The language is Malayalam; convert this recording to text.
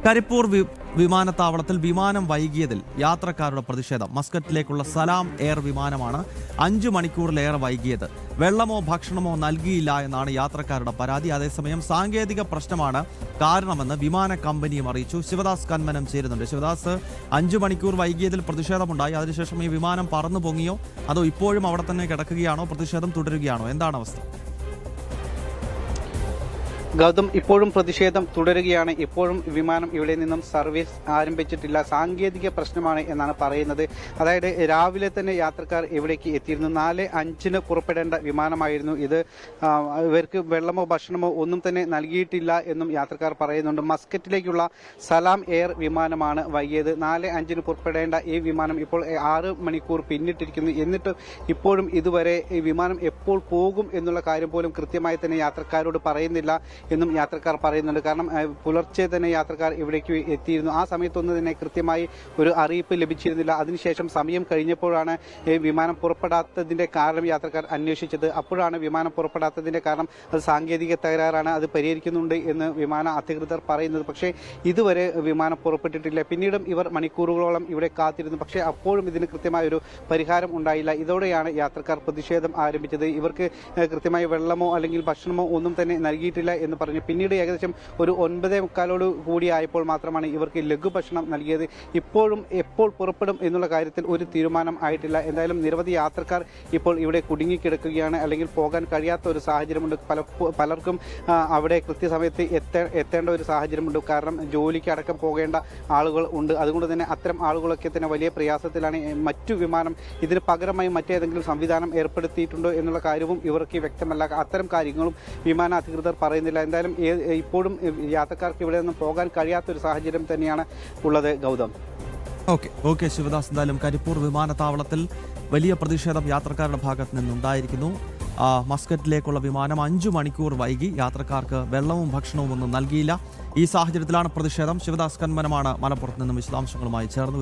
കരിപ്പൂർ വിമാനത്താവളത്തിൽ വിമാനം വൈകിയതിൽ യാത്രക്കാരുടെ പ്രതിഷേധം. മസ്കറ്റിലേക്കുള്ള സലാം എയർ വിമാനമാണ് 5 മണിക്കൂറിലേറെ വൈകിയത്. വെള്ളമോ ഭക്ഷണമോ നൽകിയില്ല എന്നാണ് യാത്രക്കാരുടെ പരാതി. അതേസമയം സാങ്കേതിക പ്രശ്നമാണ് കാരണമെന്ന് വിമാന കമ്പനിയും അറിയിച്ചു. ശിവദാസ് കന്മനം ചേരുന്നുണ്ട്. ശിവദാസ്, 5 മണിക്കൂർ വൈകിയതിൽ പ്രതിഷേധമുണ്ടായി. അതിനുശേഷം ഈ വിമാനം പറന്നു പൊങ്ങിയോ അതോ ഇപ്പോഴും അവിടെ തന്നെ കിടക്കുകയാണോ? പ്രതിഷേധം തുടരുകയാണോ? എന്താണ് അവസ്ഥ? ഗൗതം, ഇപ്പോഴും പ്രതിഷേധം തുടരുകയാണ്. ഇപ്പോഴും വിമാനം ഇവിടെ നിന്നും സർവീസ് ആരംഭിച്ചിട്ടില്ല. സാങ്കേതിക പ്രശ്നമാണ് എന്നാണ് പറയുന്നത്. അതായത് രാവിലെ തന്നെ യാത്രക്കാർ ഇവിടേക്ക് എത്തിയിരുന്നു. 4:05 പുറപ്പെടേണ്ട വിമാനമായിരുന്നു ഇത്. ഇവർക്ക് വെള്ളമോ ഭക്ഷണമോ ഒന്നും തന്നെ നൽകിയിട്ടില്ല എന്നും യാത്രക്കാർ പറയുന്നുണ്ട്. മസ്കറ്റിലേക്കുള്ള സലാം എയർ വിമാനമാണ് വൈകിയത്. 4:05 പുറപ്പെടേണ്ട ഈ വിമാനം ഇപ്പോൾ 6 മണിക്കൂർ പിന്നിട്ടിരിക്കുന്നു. എന്നിട്ടും ഇപ്പോഴും ഇതുവരെ ഈ വിമാനം എപ്പോൾ പോകും എന്നുള്ള കാര്യം പോലും കൃത്യമായി തന്നെ യാത്രക്കാരോട് പറയുന്നില്ല എന്നും യാത്രക്കാർ പറയുന്നുണ്ട്. കാരണം പുലർച്ചെ തന്നെ യാത്രക്കാർ ഇവിടേക്ക് എത്തിയിരുന്നു. ആ സമയത്തൊന്നും തന്നെ കൃത്യമായി ഒരു അറിയിപ്പ് ലഭിച്ചിരുന്നില്ല. അതിനുശേഷം സമയം കഴിഞ്ഞപ്പോഴാണ് വിമാനം പുറപ്പെടാത്തതിന്റെ കാരണം യാത്രക്കാർ അന്വേഷിച്ചത്. അപ്പോഴാണ് വിമാനം പുറപ്പെടാത്തതിന്റെ കാരണം അത് സാങ്കേതിക തകരാറാണ്, അത് പരിഹരിക്കുന്നുണ്ട് എന്ന് വിമാന അധികൃതർ പറയുന്നത്. പക്ഷേ ഇതുവരെ വിമാനം പുറപ്പെട്ടിട്ടില്ല. പിന്നീടും ഇവർ മണിക്കൂറുകളോളം ഇവിടെ കാത്തിരുന്നു. പക്ഷേ അപ്പോഴും ഇതിന് കൃത്യമായ ഒരു പരിഹാരം ഉണ്ടായില്ല. ഇതോടെയാണ് യാത്രക്കാർ പ്രതിഷേധം ആരംഭിച്ചത്. ഇവർക്ക് കൃത്യമായി വെള്ളമോ അല്ലെങ്കിൽ ഭക്ഷണമോ ഒന്നും തന്നെ നൽകിയിട്ടില്ല എന്ന് പറഞ്ഞു. പിന്നീട് ഏകദേശം ഒരു 9:15 കൂടിയായപ്പോൾ മാത്രമാണ് ഇവർക്ക് ലഘുഭക്ഷണം നൽകിയത്. ഇപ്പോഴും എപ്പോൾ പുറപ്പെടും എന്നുള്ള കാര്യത്തിൽ ഒരു തീരുമാനം ആയിട്ടില്ല. എന്തായാലും നിരവധി യാത്രക്കാർ ഇപ്പോൾ ഇവിടെ കുടുങ്ങിക്കിടക്കുകയാണ്, അല്ലെങ്കിൽ പോകാൻ കഴിയാത്ത ഒരു സാഹചര്യമുണ്ട്. പലർക്കും അവിടെ കൃത്യസമയത്ത് എത്തേണ്ട ഒരു സാഹചര്യമുണ്ട്. കാരണം ജോലിക്ക് അടക്കം പോകേണ്ട ആളുകൾ ഉണ്ട്. അതുകൊണ്ട് തന്നെ അത്തരം ആളുകളൊക്കെ തന്നെ വലിയ പ്രയാസത്തിലാണ്. മറ്റു വിമാനം ഇതിന് പകരമായി മറ്റേതെങ്കിലും സംവിധാനം ഏർപ്പെടുത്തിയിട്ടുണ്ടോ എന്നുള്ള കാര്യവും ഇവർക്ക് വ്യക്തമല്ല. അത്തരം കാര്യങ്ങളും വിമാന അധികൃതർ പറയുന്നില്ല. എന്തായാലും ഇപ്പോഴും യാത്രക്കാർക്ക് ഇവിടെ നിന്നും പോകാൻ കഴിയാത്തൊരു സാഹചര്യം തന്നെയാണ് ഉള്ളത്. ഗൗതം, ഓക്കെ ശിവദാസ്, എന്തായാലും കരിപ്പൂർ വിമാനത്താവളത്തിൽ വലിയ പ്രതിഷേധം യാത്രക്കാരുടെ ഭാഗത്ത് നിന്നുണ്ടായിരിക്കുന്നു. മസ്കറ്റിലേക്കുള്ള വിമാനം 5 മണിക്കൂർ വൈകി. യാത്രക്കാർക്ക് വെള്ളവും ഭക്ഷണവും ഒന്നും നൽകിയില്ല. ഈ സാഹചര്യത്തിലാണ് പ്രതിഷേധം. ശിവദാസ് കന്മനമാണ് മലപ്പുറത്ത് നിന്നും വിശദാംശങ്ങളുമായി ചേർന്നു.